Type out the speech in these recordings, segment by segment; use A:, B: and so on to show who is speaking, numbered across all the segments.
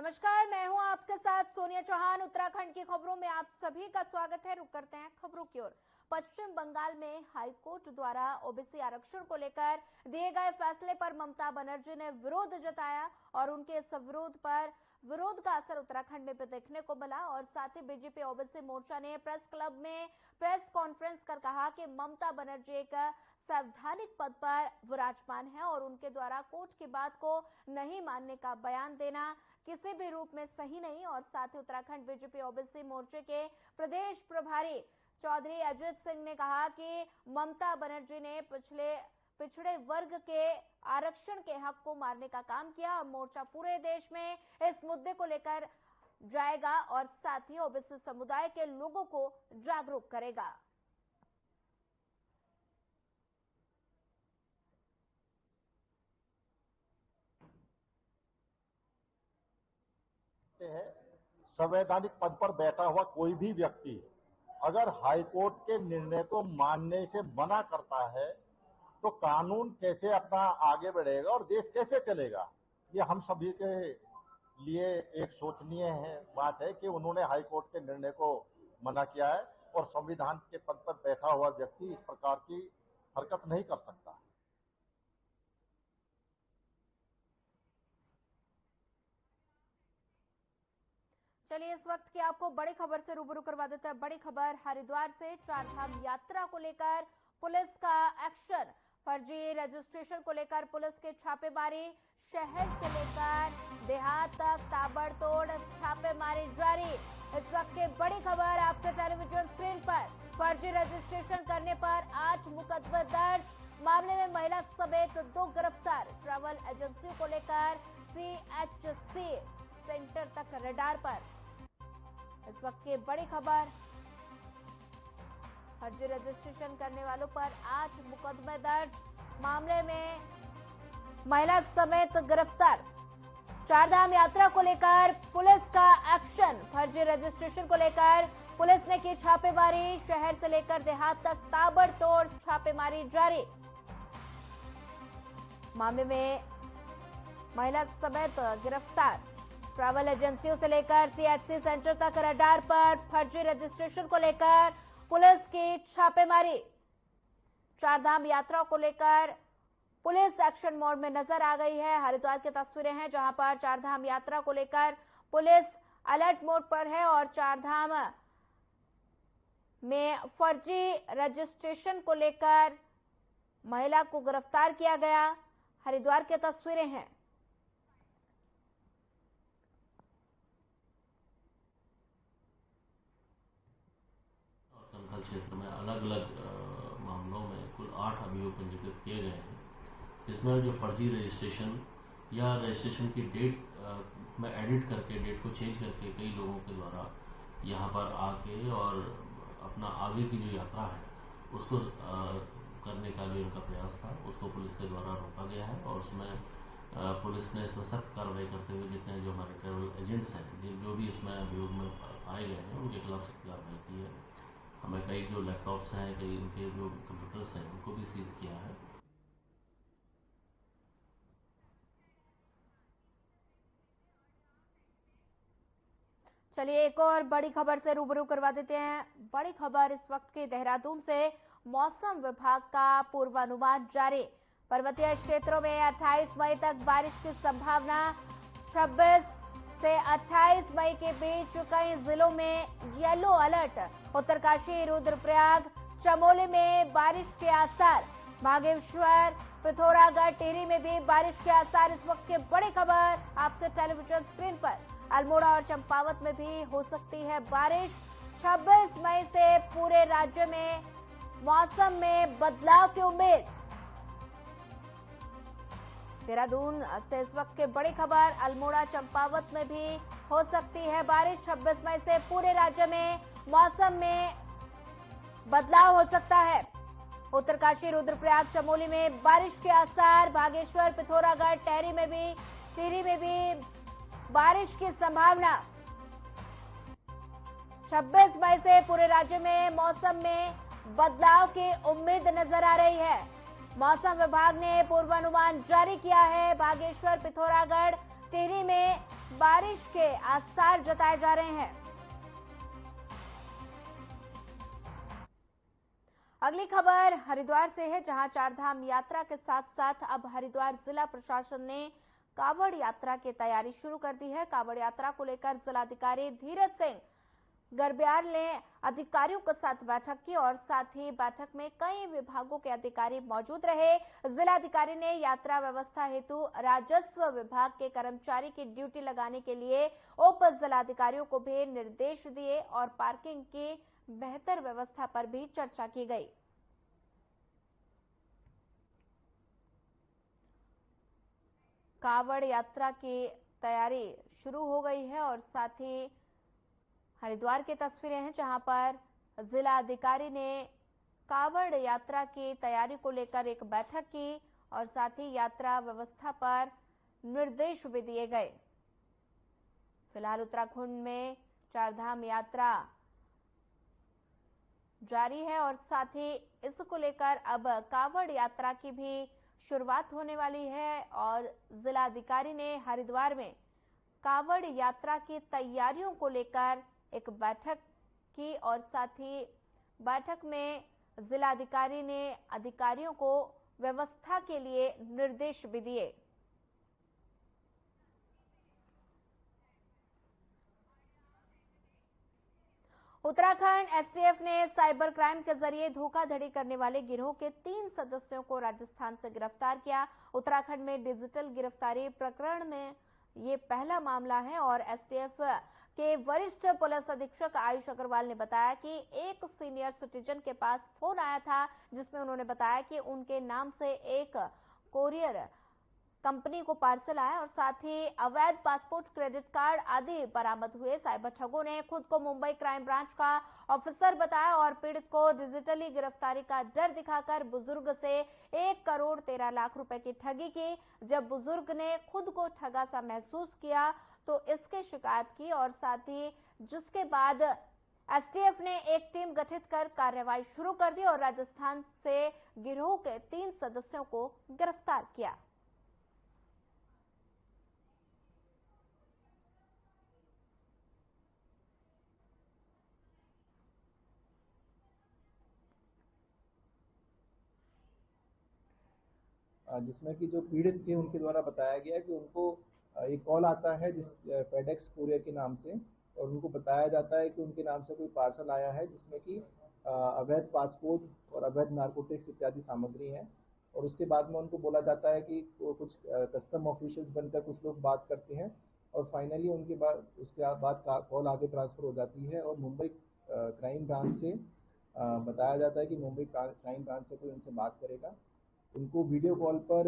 A: नमस्कार, मैं हूं आपके साथ सोनिया चौहान। उत्तराखंड की खबरों में आप सभी का स्वागत है। रुक करते हैं खबरों की ओर। पश्चिम बंगाल में हाईकोर्ट द्वारा ओबीसी आरक्षण को लेकर दिए गए फैसले पर ममता बनर्जी ने विरोध जताया और उनके इस विरोध का असर उत्तराखंड में भी देखने को मिला। और साथ ही बीजेपी ओबीसी मोर्चा ने प्रेस क्लब में प्रेस कॉन्फ्रेंस कर कहा कि ममता बनर्जी एक संवैधानिक पद पर विराजमान है और उनके द्वारा कोर्ट की बात को नहीं मानने का बयान देना किसी भी रूप में सही नहीं। और साथ ही उत्तराखंड बीजेपी ओबीसी मोर्चे के प्रदेश प्रभारी चौधरी अजित सिंह ने कहा कि ममता बनर्जी ने पिछड़े वर्ग के आरक्षण के हक को मारने का काम किया और मोर्चा पूरे देश में इस मुद्दे को लेकर जाएगा और साथ ही ओबीसी समुदाय के लोगों को जागरूक करेगा।
B: संवैधानिक पद पर बैठा हुआ कोई भी व्यक्ति अगर हाईकोर्ट के निर्णय को मानने से मना करता है तो कानून कैसे अपना आगे बढ़ेगा और देश कैसे चलेगा। ये हम सभी के लिए एक सोचनीय बात है कि उन्होंने हाईकोर्ट के निर्णय को मना किया है और संविधान के पद पर बैठा हुआ व्यक्ति इस प्रकार की हरकत नहीं कर सकता।
A: चलिए इस वक्त की आपको बड़ी खबर से रूबरू करवा देते हैं। बड़ी खबर हरिद्वार से। चारधाम यात्रा को लेकर पुलिस का एक्शन। फर्जी रजिस्ट्रेशन को लेकर पुलिस की छापेमारी। शहर से लेकर देहात तक ताबड़तोड़ छापेमारी जारी। इस वक्त की बड़ी खबर आपके टेलीविजन स्क्रीन पर। फर्जी रजिस्ट्रेशन करने पर 8 मुकदमे दर्ज। मामले में महिला समेत 2 गिरफ्तार। ट्रैवल एजेंसी को लेकर CHC सेंटर तक रडार पर। इस वक्त की बड़ी खबर, फर्जी रजिस्ट्रेशन करने वालों पर 8 मुकदमे दर्ज। मामले में महिला समेत गिरफ्तार। चारधाम यात्रा को लेकर पुलिस का एक्शन। फर्जी रजिस्ट्रेशन को लेकर पुलिस ने की छापेमारी। शहर से लेकर देहात तक ताबड़तोड़ छापेमारी जारी। मामले में महिला समेत गिरफ्तार। ट्रैवल एजेंसियों से लेकर CHC सेंटर तक रडार पर। फर्जी रजिस्ट्रेशन को लेकर पुलिस की छापेमारी। चारधाम यात्रा को लेकर पुलिस एक्शन मोड में नजर आ गई है। हरिद्वार की तस्वीरें हैं जहां पर चारधाम यात्रा को लेकर पुलिस अलर्ट मोड पर है और चारधाम में फर्जी रजिस्ट्रेशन को लेकर महिला को गिरफ्तार किया गया। हरिद्वार की तस्वीरें हैं।
C: कंखल क्षेत्र में अलग अलग मामलों में कुल 8 अभियोग पंजीकृत किए गए हैं, जिसमें जो फर्जी रजिस्ट्रेशन या रजिस्ट्रेशन की डेट में एडिट करके डेट को चेंज करके कई लोगों के द्वारा यहाँ पर आके और अपना आगे की जो यात्रा है उसको करने का जो इनका प्रयास था उसको पुलिस के द्वारा रोका गया है। और उसमें पुलिस ने इसमें सख्त कार्रवाई करते हुए जितने जो हमारे ट्रैवल एजेंट्स हैं जो भी इसमें अभियोग में पाए गए हैं उनके खिलाफ सख्त कार्रवाई की है। हमें कई जो लैपटॉप्स हैं, कई उनके जो कंप्यूटर्स हैं उनको भी सीज किया है।
A: चलिए एक और बड़ी खबर से रूबरू करवा देते हैं। बड़ी खबर इस वक्त के देहरादून से। मौसम विभाग का पूर्वानुमान जारी। पर्वतीय क्षेत्रों में 28 मई तक बारिश की संभावना। 26 से 28 मई के बीच कई जिलों में येलो अलर्ट। उत्तरकाशी, रुद्रप्रयाग, चमोली में बारिश के आसार। बागेश्वर, पिथौरागढ़, टिहरी में भी बारिश के आसार। इस वक्त की बड़ी खबर आपके टेलीविजन स्क्रीन पर। अल्मोड़ा और चंपावत में भी हो सकती है बारिश। 26 मई से पूरे राज्य में मौसम में बदलाव की उम्मीद। देहरादून से इस वक्त की बड़ी खबर। अल्मोड़ा, चंपावत में भी हो सकती है बारिश। 26 मई से पूरे राज्य में मौसम में बदलाव हो सकता है। उत्तरकाशी, रुद्रप्रयाग, चमोली में बारिश के आसार। बागेश्वर, पिथौरागढ़, टिहरी में भी बारिश की संभावना। 26 मई से पूरे राज्य में मौसम में बदलाव की उम्मीद नजर आ रही है। मौसम विभाग ने पूर्वानुमान जारी किया है। बागेश्वर, पिथौरागढ़, टिहरी में बारिश के आसार जताए जा रहे हैं। अगली खबर हरिद्वार से है, जहां चारधाम यात्रा के साथ साथ अब हरिद्वार जिला प्रशासन ने कावड़ यात्रा की तैयारी शुरू कर दी है। कावड़ यात्रा को लेकर जिलाधिकारी धीरज सिंह गर्ब्याल ने अधिकारियों के साथ बैठक की और साथ ही बैठक में कई विभागों के अधिकारी मौजूद रहे। जिलाधिकारी ने यात्रा व्यवस्था हेतु राजस्व विभाग के कर्मचारी की ड्यूटी लगाने के लिए उप जिलाधिकारियों को भी निर्देश दिए और पार्किंग की बेहतर व्यवस्था पर भी चर्चा की गई। कावड़ यात्रा की तैयारी शुरू हो गई है और साथ ही हरिद्वार की तस्वीरें हैं, जहां पर जिलाधिकारी ने कावड़ यात्रा की तैयारी को लेकर एक बैठक की और साथ ही यात्रा व्यवस्था पर निर्देश भी दिए गए। फिलहाल उत्तराखंड में चारधाम यात्रा जारी है और साथ ही इसको लेकर अब कावड़ यात्रा की भी शुरुआत होने वाली है और जिलाधिकारी ने हरिद्वार में कावड़ यात्रा की तैयारियों को लेकर एक बैठक की और साथ ही बैठक में जिलाधिकारी ने अधिकारियों को व्यवस्था के लिए निर्देश भी दिए। उत्तराखंड एसटीएफ ने साइबर क्राइम के जरिए धोखाधड़ी करने वाले गिरोह के 3 सदस्यों को राजस्थान से गिरफ्तार किया। उत्तराखंड में डिजिटल गिरफ्तारी प्रकरण में ये पहला मामला है और एसटीएफ के वरिष्ठ पुलिस अधीक्षक आयुष अग्रवाल ने बताया कि एक सीनियर सिटीजन के पास फोन आया था, जिसमें उन्होंने बताया कि उनके नाम से एक कोरियर कंपनी को पार्सल आया और साथ ही अवैध पासपोर्ट, क्रेडिट कार्ड आदि बरामद हुए। साइबर ठगों ने खुद को मुंबई क्राइम ब्रांच का ऑफिसर बताया और पीड़ित को डिजिटली गिरफ्तारी का डर दिखाकर बुजुर्ग से 1 करोड़ 13 लाख रुपए की ठगी की। जब बुजुर्ग ने खुद को ठगा सा महसूस किया तो इसकी शिकायत की और साथ ही जिसके बाद एसटीएफ ने एक टीम गठित कर कार्रवाई शुरू कर दी और राजस्थान से गिरोह के 3 सदस्यों को गिरफ्तार किया।
D: जिसमें कि जो पीड़ित थे उनके द्वारा बताया गया कि उनको एक कॉल आता है जिस फेडेक्स कुरियर के नाम से और उनको बताया जाता है कि उनके नाम से कोई पार्सल आया है जिसमें कि अवैध पासपोर्ट और अवैध नारकोटिक्स इत्यादि सामग्री है। और उसके बाद में उनको बोला जाता है कि कुछ कस्टम ऑफिशियल्स बनकर कुछ लोग बात करते हैं और फाइनली उनके बाद उसके बाद कॉल आगे ट्रांसफर हो जाती है और मुंबई क्राइम ब्रांच से बताया जाता है कि मुंबई क्राइम ब्रांच से कोई उनसे बात करेगा। उनको वीडियो कॉल पर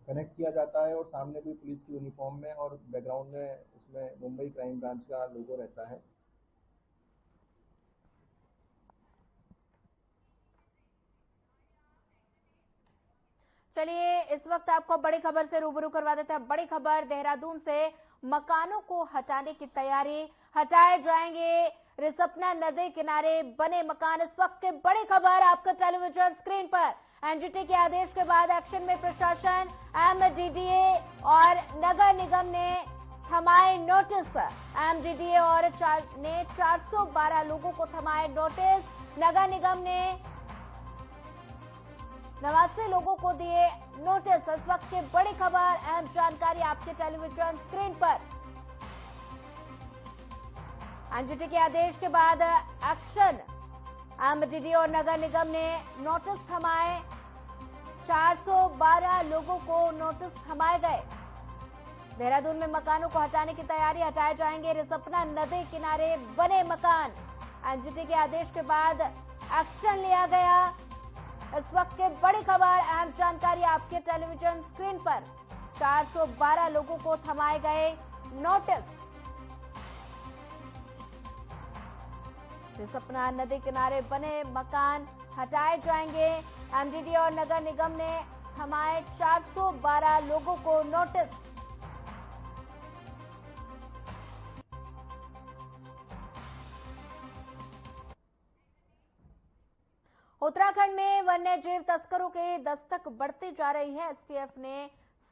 D: कनेक्ट किया जाता है और सामने कोई पुलिस की यूनिफॉर्म में और बैकग्राउंड में उसमें मुंबई क्राइम ब्रांच का लोगो रहता है।
A: चलिए इस वक्त आपको बड़ी खबर से रूबरू करवा देते हैं। बड़ी खबर देहरादून से, मकानों को हटाने की तैयारी, हटाए जाएंगे रिसपना नदी किनारे बने मकान। इस वक्त की बड़ी खबर आपका टेलीविजन स्क्रीन पर। एनजीटी के आदेश के बाद एक्शन में प्रशासन, एमडीडीए और नगर निगम ने थमाए नोटिस। एमडीडीए और ने 412 लोगों को थमाए नोटिस। नगर निगम ने 89 लोगों को दिए नोटिस। इस वक्त की बड़ी खबर, अहम जानकारी आपके टेलीविजन स्क्रीन पर। एनजीटी के आदेश के बाद एक्शन, एमडीडी और नगर निगम ने नोटिस थमाए। 412 लोगों को नोटिस थमाए गए। देहरादून में मकानों को हटाने की तैयारी, हटाए जाएंगे रिसपना नदी किनारे बने मकान। एनजीटी के आदेश के बाद एक्शन लिया गया। इस वक्त की बड़ी खबर, अहम जानकारी आपके टेलीविजन स्क्रीन पर। 412 लोगों को थमाए गए नोटिस। रिसपना नदी किनारे बने मकान हटाए जाएंगे। एमडीडी और नगर निगम ने थमाए 412 लोगों को नोटिस। उत्तराखंड में वन्य जीव तस्करों की दस्तक बढ़ती जा रही है। एसटीएफ ने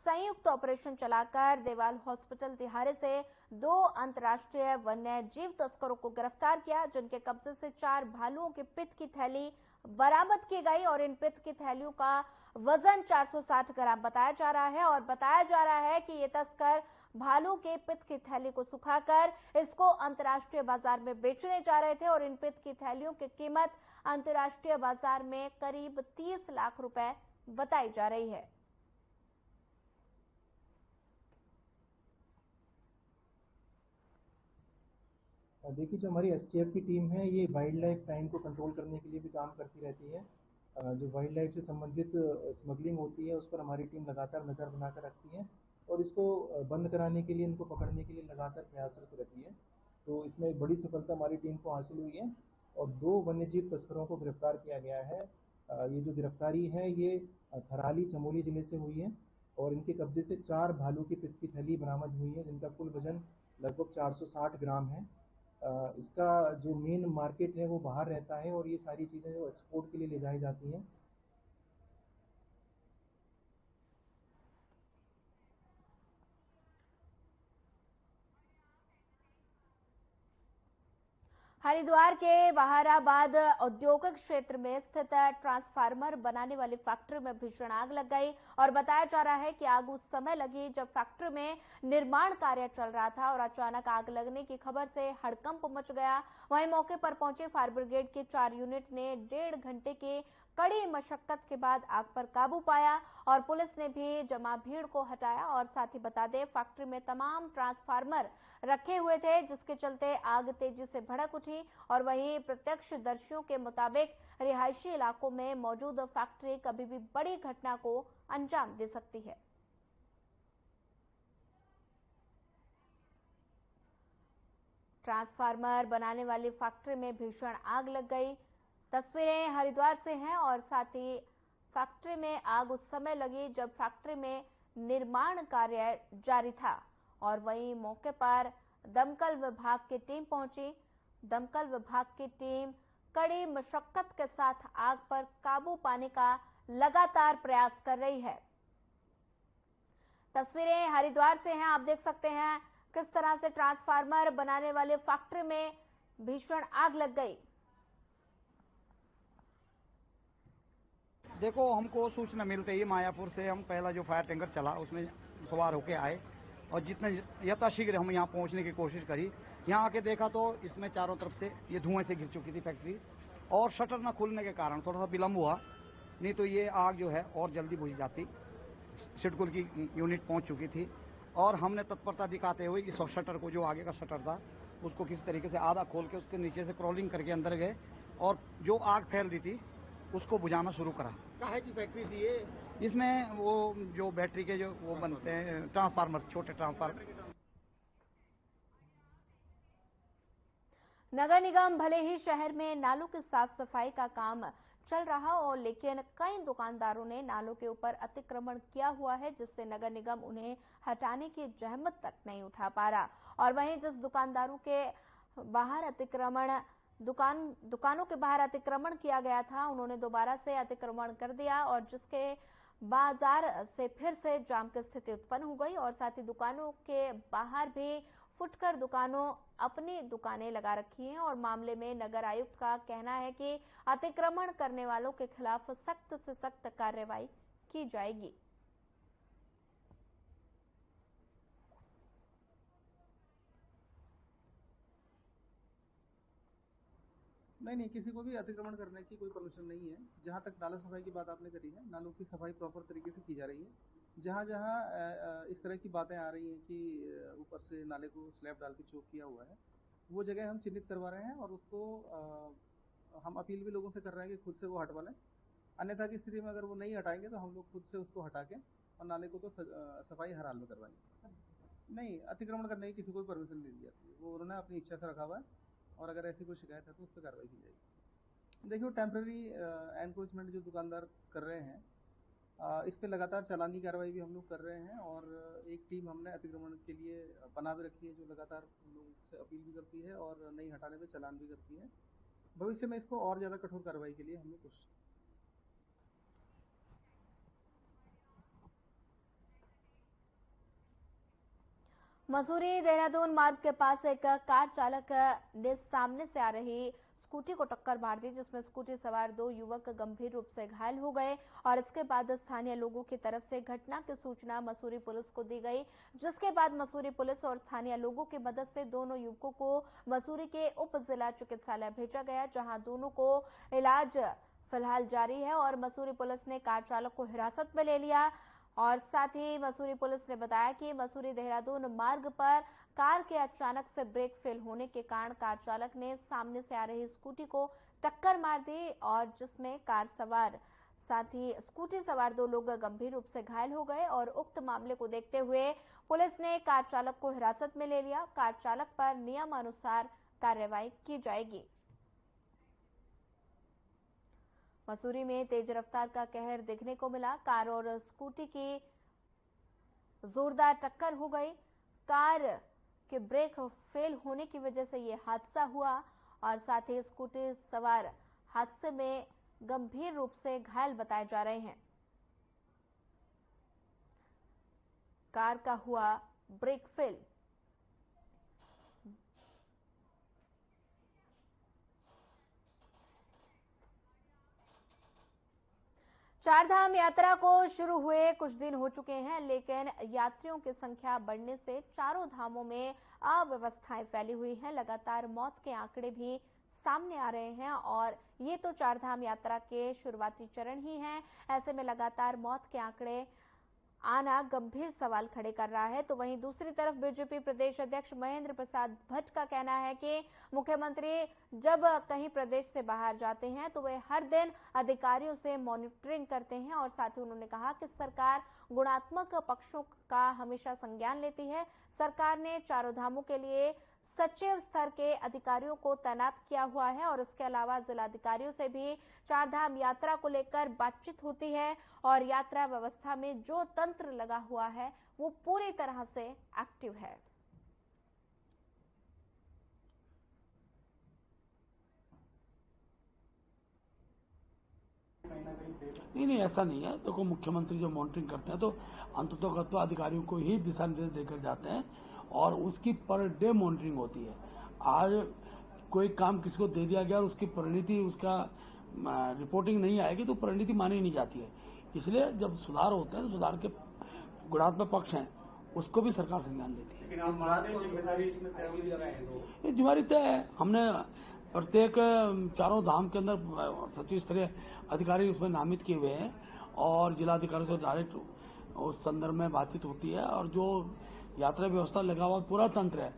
A: संयुक्त ऑपरेशन चलाकर देवाल हॉस्पिटल तिहारे से 2 अंतर्राष्ट्रीय वन्य जीव तस्करों को गिरफ्तार किया, जिनके कब्जे से 4 भालुओं के पित्त की थैली बरामद की गई और इन पित्त की थैलियों का वजन 460 ग्राम बताया जा रहा है और बताया जा रहा है कि ये तस्कर भालू के पित्त की थैली को सुखाकर इसको अंतर्राष्ट्रीय बाजार में बेचने जा रहे थे और इन पित्त की थैलियों की कीमत अंतर्राष्ट्रीय बाजार में करीब 30 लाख रुपए बताई जा रही है।
D: देखिए, जो हमारी एसटीएफ की टीम है ये वाइल्ड लाइफ क्राइम को कंट्रोल करने के लिए भी काम करती रहती है। जो वाइल्ड लाइफ से संबंधित स्मगलिंग होती है उस पर हमारी टीम लगातार नज़र बनाकर रखती है और इसको बंद कराने के लिए, इनको पकड़ने के लिए लगातार प्रयासरत रहती है। तो इसमें एक बड़ी सफलता हमारी टीम को हासिल हुई है और 2 वन्यजीव तस्करों को गिरफ्तार किया गया है। ये जो गिरफ्तारी है ये थराली चमोली जिले से हुई है और इनके कब्जे से 4 भालू की पित्त की थैली बरामद हुई है, जिनका कुल वजन लगभग 460 ग्राम है। इसका जो मेन मार्केट है वो बाहर रहता है और ये सारी चीज़ें जो एक्सपोर्ट के लिए ले जाई जाती हैं।
A: हरिद्वार के बहाराबाद औद्योगिक क्षेत्र में स्थित ट्रांसफार्मर बनाने वाली फैक्ट्री में भीषण आग लग गई और बताया जा रहा है कि आग उस समय लगी जब फैक्ट्री में निर्माण कार्य चल रहा था और अचानक आग लगने की खबर से हड़कंप मच गया। वहीं मौके पर पहुंचे फायर ब्रिगेड के 4 यूनिट ने 1.5 घंटे की कड़ी मशक्कत के बाद आग पर काबू पाया और पुलिस ने भी जमा भीड़ को हटाया। और साथ ही बता दें, फैक्ट्री में तमाम ट्रांसफार्मर रखे हुए थे, जिसके चलते आग तेजी से भड़क उठी और वहीं प्रत्यक्षदर्शियों के मुताबिक रिहायशी इलाकों में मौजूद फैक्ट्री कभी भी बड़ी घटना को अंजाम दे सकती है। ट्रांसफार्मर बनाने वाली फैक्ट्री में भीषण आग लग गई। तस्वीरें हरिद्वार से हैं और साथ ही फैक्ट्री में आग उस समय लगी जब फैक्ट्री में निर्माण कार्य जारी था और वहीं मौके पर दमकल विभाग की टीम पहुंची। दमकल विभाग की टीम कड़ी मशक्कत के साथ आग पर काबू पाने का लगातार प्रयास कर रही है। तस्वीरें हरिद्वार से हैं, आप देख सकते हैं किस तरह से ट्रांसफार्मर बनाने वाले फैक्ट्री में भीषण आग लग गई।
E: देखो, हमको सूचना मिलते ही मायापुर से हम पहला जो फायर टैंकर चला उसमें सवार होके आए और जितने यथाशीघ्र हम यहाँ पहुँचने की कोशिश करी। यहाँ आके देखा तो इसमें चारों तरफ से ये धुएं से घिर चुकी थी फैक्ट्री और शटर न खुलने के कारण थोड़ा सा विलम्ब हुआ, नहीं तो ये आग जो है और जल्दी बुझ जाती। सिडकुल की यूनिट पहुँच चुकी थी और हमने तत्परता दिखाते हुए इस शटर को, जो आगे का शटर था, उसको किसी तरीके से आधा खोल के उसके नीचे से क्रॉलिंग करके अंदर गए और जो आग फैल रही थी उसको बुझाना शुरू करा।
F: काहे की फैक्ट्री थी ये?
E: इसमें वो जो बैटरी के जो वो बनते हैं ट्रांसफार्मर, छोटे ट्रांसफार्मर।
A: नगर निगम भले ही शहर में नालों की साफ सफाई का काम चल रहा हो, लेकिन कई दुकानदारों ने नालों के ऊपर अतिक्रमण किया हुआ है, जिससे नगर निगम उन्हें हटाने की जहमत तक नहीं उठा पा रहा। और वहीं जिस दुकानदारों के बाहर अतिक्रमण दुकानों के बाहर अतिक्रमण किया गया था, उन्होंने दोबारा से अतिक्रमण कर दिया और जिसके बाजार से फिर से जाम की स्थिति उत्पन्न हो गई और साथ ही दुकानों के बाहर भी फुटकर दुकानों अपनी दुकानें लगा रखी हैं और मामले में नगर आयुक्त का कहना है कि अतिक्रमण करने वालों के खिलाफ सख्त से सख्त कार्रवाई की जाएगी।
G: नहीं, किसी को भी अतिक्रमण करने की कोई परमिशन नहीं है। जहाँ तक नाला सफाई की बात आपने करी है, नालों की सफाई प्रॉपर तरीके से की जा रही है। जहाँ जहाँ इस तरह की बातें आ रही हैं कि ऊपर से नाले को स्लैब डाल के चौक किया हुआ है, वो जगह हम चिन्हित करवा रहे हैं और उसको हम अपील भी लोगों से कर रहे हैं कि खुद से वो हटवा लें। अन्यथा की स्थिति में अगर वो नहीं हटाएंगे तो हम लोग खुद से उसको हटा के और नाले को तो सफाई हर हाल में करवाएंगे। नहीं, अतिक्रमण करने की किसी को भी परमिशन नहीं दी जाती है, वो उन्होंने अपनी इच्छा से रखा हुआ है और अगर ऐसी कोई शिकायत है तो उस पर कार्रवाई की जाएगी। देखिए, टेम्प्रेरी एनक्रोचमेंट जो दुकानदार कर रहे हैं, इस पे लगातार चालानी कार्रवाई भी हम लोग कर रहे हैं और एक टीम हमने अतिक्रमण के लिए बना भी रखी है, जो लगातार लोगों से अपील भी करती है और नहीं हटाने पे चालान भी करती है। भविष्य में इसको और ज़्यादा कठोर कार्रवाई के लिए हम लोग कोशिश
A: मसूरी देहरादून मार्ग के पास एक कार चालक ने सामने से आ रही स्कूटी को टक्कर मार दी, जिसमें स्कूटी सवार 2 युवक गंभीर रूप से घायल हो गए और इसके बाद स्थानीय लोगों की तरफ से घटना की सूचना मसूरी पुलिस को दी गई, जिसके बाद मसूरी पुलिस और स्थानीय लोगों की मदद से दोनों युवकों को मसूरी के उप जिला चिकित्सालय भेजा गया, जहां दोनों को इलाज फिलहाल जारी है और मसूरी पुलिस ने कार चालक को हिरासत में ले लिया। और साथ ही मसूरी पुलिस ने बताया कि मसूरी देहरादून मार्ग पर कार के अचानक से ब्रेक फेल होने के कारण कार चालक ने सामने से आ रही स्कूटी को टक्कर मार दी और जिसमें कार सवार साथ ही स्कूटी सवार 2 लोग गंभीर रूप से घायल हो गए और उक्त मामले को देखते हुए पुलिस ने कार चालक को हिरासत में ले लिया। कार चालक पर नियमानुसार कार्रवाई की जाएगी। मसूरी में तेज रफ्तार का कहर देखने को मिला। कार और स्कूटी की जोरदार टक्कर हो गई। कार के ब्रेक फेल होने की वजह से यह हादसा हुआ और साथ ही स्कूटी सवार हादसे में गंभीर रूप से घायल बताए जा रहे हैं। कार का हुआ ब्रेक फेल। चारधाम यात्रा को शुरू हुए कुछ दिन हो चुके हैं, लेकिन यात्रियों की संख्या बढ़ने से चारों धामों में अव्यवस्थाएं फैली हुई हैं। लगातार मौत के आंकड़े भी सामने आ रहे हैं और ये तो चारधाम यात्रा के शुरुआती चरण ही हैं। ऐसे में लगातार मौत के आंकड़े आना गंभीर सवाल खड़े कर रहा है। तो वहीं दूसरी तरफ बीजेपी प्रदेश अध्यक्ष महेंद्र प्रसाद भट्ट का कहना है कि मुख्यमंत्री जब कहीं प्रदेश से बाहर जाते हैं तो वे हर दिन अधिकारियों से मॉनिटरिंग करते हैं और साथ ही उन्होंने कहा कि सरकार गुणात्मक पक्षों का हमेशा संज्ञान लेती है। सरकार ने चारों धामों के लिए सचिव स्तर के अधिकारियों को तैनात किया हुआ है और इसके अलावा जिलाधिकारियों से भी चारधाम यात्रा को लेकर बातचीत होती है और यात्रा व्यवस्था में जो तंत्र लगा हुआ है वो पूरी तरह से एक्टिव है।
F: नहीं, ऐसा नहीं है। देखो, मुख्यमंत्री जो मॉनिटरिंग करते हैं तो अंततोगत्वा अधिकारियों को ही दिशा निर्देश देकर जाते हैं और उसकी पर डे मॉनिटरिंग होती है। आज कोई काम किसी को दे दिया गया और उसकी परिणति, उसका रिपोर्टिंग नहीं आएगी तो परिणति मानी नहीं जाती है। इसलिए जब सुधार होते हैं तो सुधार के गुणात्मक पक्ष हैं, उसको भी सरकार संज्ञान लेती है। ये जिम्मेदारी तय है। हमने प्रत्येक चारों धाम के अंदर सचिव स्तरीय अधिकारी उसमें नामित किए हुए हैं और जिलाधिकारी से डायरेक्ट उस संदर्भ में बातचीत होती है और जो यात्रा व्यवस्था लगा हुआ पूरा तंत्र है।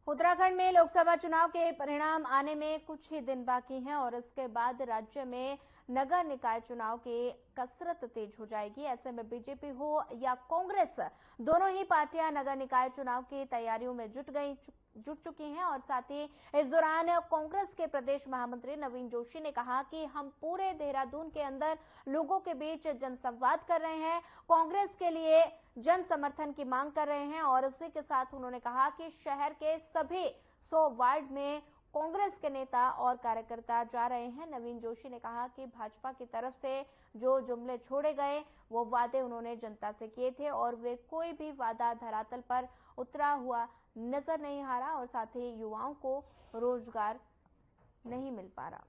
A: उत्तराखंड में लोकसभा चुनाव के परिणाम आने में कुछ ही दिन बाकी हैं और इसके बाद राज्य में नगर निकाय चुनाव की कसरत तेज हो जाएगी। ऐसे में बीजेपी हो या कांग्रेस, दोनों ही पार्टियां नगर निकाय चुनाव की तैयारियों में जुट चुकी हैं और साथ ही इस दौरान कांग्रेस के प्रदेश महामंत्री नवीन जोशी ने कहा कि हम पूरे देहरादून के अंदर लोगों के बीच जनसंवाद कर रहे हैं, कांग्रेस के लिए जन समर्थन की मांग कर रहे हैं और इसी के साथ उन्होंने कहा कि शहर के सभी 100 वार्ड में कांग्रेस के नेता और कार्यकर्ता जा रहे हैं। नवीन जोशी ने कहा कि भाजपा की तरफ से जो जुमले छोड़े गए वो वादे उन्होंने जनता से किए थे और वे कोई भी वादा धरातल पर उतरा हुआ नजर नहीं आ रहा और साथ ही युवाओं को रोजगार नहीं मिल पा रहा।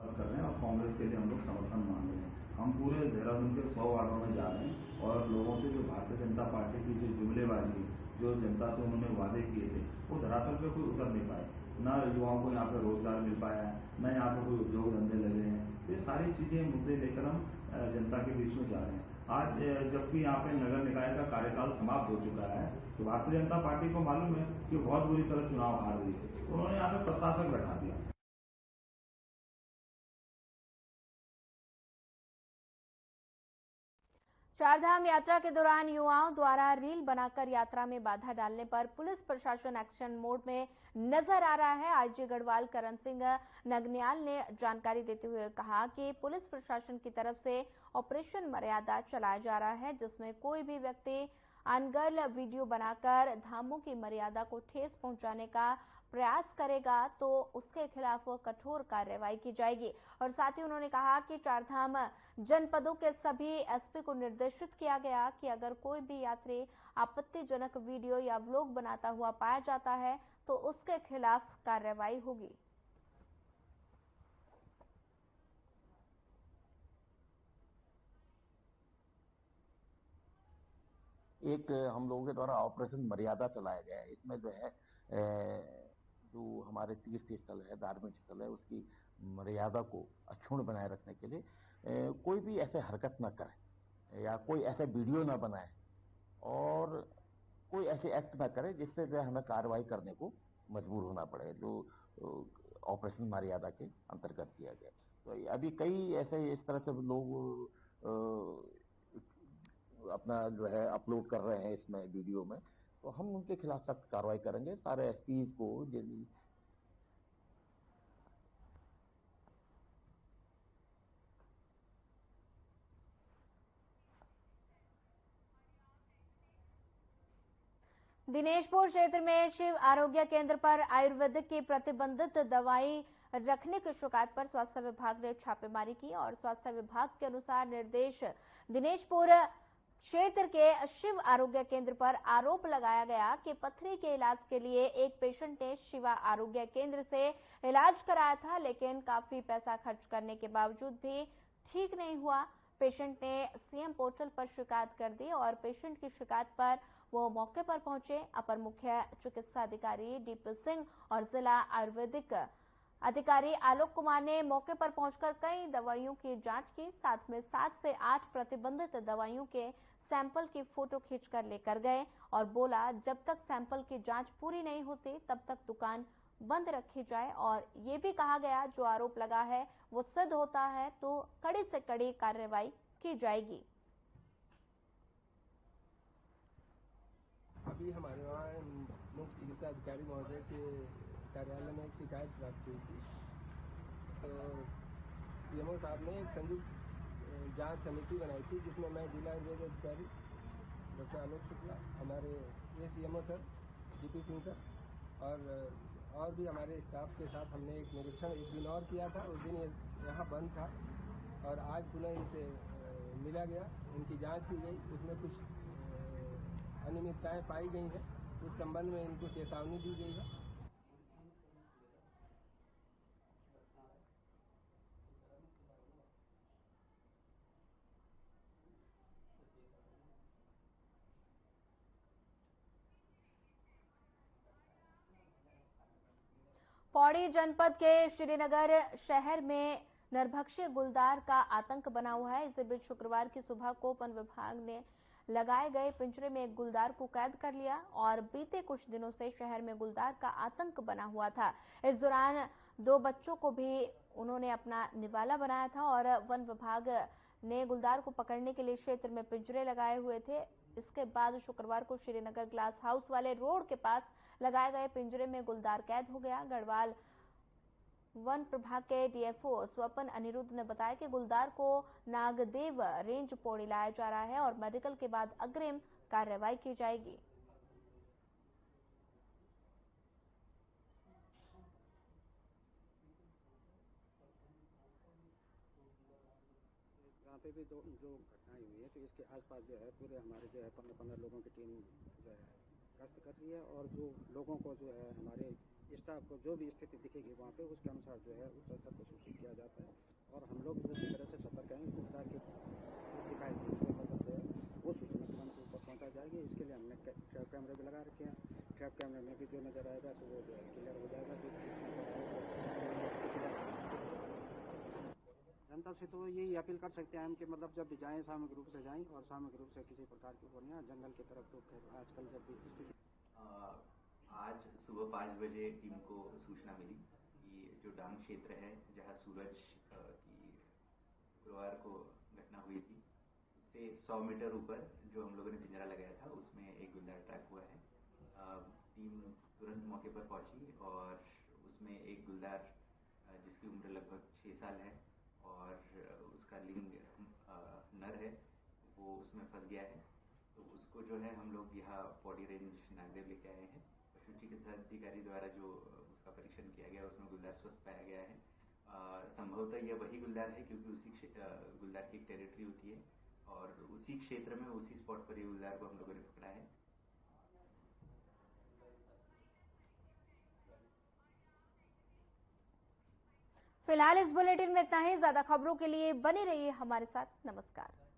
H: कर रहे हैं और कांग्रेस के लिए हम लोग समर्थन मांग रहे हैं। हम पूरे देहरादून के 100 वार्डों में जा रहे हैं और लोगों से जो भारतीय जनता पार्टी की जो जुमलेबाजी, जो जनता से उन्होंने वादे किए थे, वो धरातल पे कोई उतर नहीं पाए। ना युवाओं को यहाँ पे रोजगार मिल पाया है, न यहाँ पे कोई उद्योग धंधे लगे हैं। तो ये सारी चीजें, मुद्दे लेकर हम जनता के बीच में जा रहे हैं। आज जबकि यहाँ पे नगर निकाय का कार्यकाल समाप्त हो चुका है तो भारतीय जनता पार्टी को मालूम है कि बहुत बुरी तरह चुनाव हार रही है, तो उन्होंने यहाँ पे प्रशासक बैठा दिया।
A: चारधाम यात्रा के दौरान युवाओं द्वारा रील बनाकर यात्रा में बाधा डालने पर पुलिस प्रशासन एक्शन मोड में नजर आ रहा है। आईजी गढ़वाल करण सिंह नगन्याल ने जानकारी देते हुए कहा कि पुलिस प्रशासन की तरफ से ऑपरेशन मर्यादा चलाया जा रहा है, जिसमें कोई भी व्यक्ति अनर्गल वीडियो बनाकर धामों की मर्यादा को ठेस पहुंचाने का प्रयास करेगा तो उसके खिलाफ कठोर कार्रवाई की जाएगी। और साथ ही उन्होंने कहा कि चारधाम जनपदों के सभी एसपी को निर्देशित किया गया कि अगर कोई भी यात्री आपत्तिजनक वीडियो या व्लॉग बनाता हुआ पाया जाता है तो उसके खिलाफ कार्रवाई होगी।
I: एक हम लोगों के द्वारा ऑपरेशन मर्यादा चलाया गया है। इसमें जो है जो हमारे तीर्थ स्थल है, धार्मिक स्थल है, उसकी मर्यादा को अक्षुण्ण बनाए रखने के लिए कोई भी ऐसे हरकत न करे या कोई ऐसे वीडियो न बनाए और कोई ऐसे एक्ट न करे जिससे जो हमें कार्रवाई करने को मजबूर होना पड़े, जो ऑपरेशन मर्यादा के अंतर्गत किया गया। तो अभी कई ऐसे इस तरह से लोग अपना जो है अपलोड कर रहे हैं इसमें वीडियो में, तो हम उनके खिलाफ सख्त कार्रवाई करेंगे। सारे एसपीज को
A: दिनेशपुर क्षेत्र में शिव आरोग्य केंद्र पर आयुर्वेदिक की प्रतिबंधित दवाई रखने की शिकायत पर स्वास्थ्य विभाग ने छापेमारी की और स्वास्थ्य विभाग के अनुसार निर्देश दिनेशपुर क्षेत्र के शिव आरोग्य केंद्र पर आरोप लगाया गया कि पथरी के इलाज के लिए एक पेशेंट ने शिवा आरोग्य केंद्र से इलाज कराया था, लेकिन काफी पैसा खर्च करने के बावजूद भी ठीक नहीं हुआ। पेशेंट ने सीएम पोर्टल पर शिकायत कर दी और पेशेंट की शिकायत पर वो मौके पर पहुंचे। अपर मुख्य चिकित्सा अधिकारी डीपी सिंह और जिला आयुर्वेदिक अधिकारी आलोक कुमार ने मौके पर पहुंचकर कई दवाइयों की जांच की, साथ में 7 से 8 प्रतिबंधित दवाइयों के सैंपल की फोटो खींचकर लेकर गए और बोला जब तक सैंपल की जांच पूरी नहीं होती तब तक दुकान बंद रखी जाए। और ये भी कहा गया जो आरोप लगा है वो सिद्ध होता है तो कड़ी से कड़ी कार्रवाई की जाएगी।
J: अभी हमारे वहाँ मुख्य चिकित्सा अधिकारी महोदय के कार्यालय में एक शिकायत प्राप्त हुई थी, तो सीएमओ साहब ने एक संयुक्त जांच समिति बनाई थी जिसमें मैं जिला आयुर्वेद अधिकारी डॉक्टर आलोक शुक्ला, हमारे CMO sir DP Singh sir और भी हमारे स्टाफ के साथ हमने एक निरीक्षण एक दिन और किया था। उस दिन यहाँ बंद था और आज पुनः इनसे मिला गया, इनकी जांच की गई, उसमें कुछ अनियमितताएं पाई गई हैं। उस संबंध में इनको चेतावनी दी गई है।
A: पौड़ी जनपद के श्रीनगर शहर में नरभक्षी गुलदार का आतंक बना हुआ है। इसी बीच शुक्रवार की सुबह को वन विभाग ने लगाए गए पिंजरे में एक गुलदार को कैद कर लिया और बीते कुछ दिनों से शहर में गुलदार का आतंक बना हुआ था। इस दौरान 2 बच्चों को भी उन्होंने अपना निवाला बनाया था और वन विभाग ने गुलदार को पकड़ने के लिए क्षेत्र में पिंजरे लगाए हुए थे। इसके बाद शुक्रवार को श्रीनगर ग्लास हाउस वाले रोड के पास लगाए गए पिंजरे में गुलदार कैद हो गया। गढ़वाल वन प्रभाग के डीएफओ स्वपन अनिरुद्ध ने बताया कि गुलदार को नागदेव रेंज पौड़ी लाया जा रहा है और मेडिकल के बाद अग्रिम कार्रवाई की जाएगी।
K: यहाँ पे भी जो घटनाएं हुई है तो इसके आसपास जो है पूरे हमारे जो है 15 लोगों की टीम जो है गश्त कर रही है और जो लोगों को जो है हमारे स्टाफ को जो भी स्थिति दिखेगी वहाँ पे उसके अनुसार जो है उस स्तर को सूचित किया जाता है और हम लोग उसी तरह से सतर्क हैं। गुप्ता की दिखाई देने मतलब जो है वो सूचना तुरंत ऊपर पहुँचा जाएगी। इसके लिए हमने ट्रैप कैमरे भी लगा रखे हैं। ट्रैप कैमरे में भी जो नजर आएगा तो वो जो है क्लियर हो जाएगा। जनता से तो यही अपील कर सकते हैं हम कि मतलब जब भी जाएं सामूहिक रूप से जाएं और सामूहिक रूप से किसी प्रकार की बोलियाँ जंगल की तरफ तो आजकल जब भी स्थिति
L: आज सुबह 5 बजे टीम को सूचना मिली कि जो डांग क्षेत्र है जहां सूरज की शुक्रवार को घटना हुई थी, से 100 मीटर ऊपर जो हम लोगों ने पिंजरा लगाया था उसमें एक गुलदार ट्रैक हुआ है। टीम तुरंत मौके पर पहुंची और उसमें एक गुलदार जिसकी उम्र लगभग 6 साल है और उसका लिंग नर है, वो उसमें फंस गया है। तो उसको जो है हम लोग यहाँ पौड़ी रेंज नागदेव लेके आए हैं। पशु चिकित्सा अधिकारी द्वारा जो उसका परीक्षण किया गया उसमें गुलदार स्वस्थ पाया गया है। संभवतः यह वही गुलदार है क्योंकि उसी गुलदार की एक टेरिटरी होती है और उसी क्षेत्र में उसी स्पॉट पर ये गुलदार को हम लोगों ने पकड़ा है।
A: फिलहाल इस बुलेटिन में इतना ही। ज्यादा खबरों के लिए बने रहिए हमारे साथ। नमस्कार।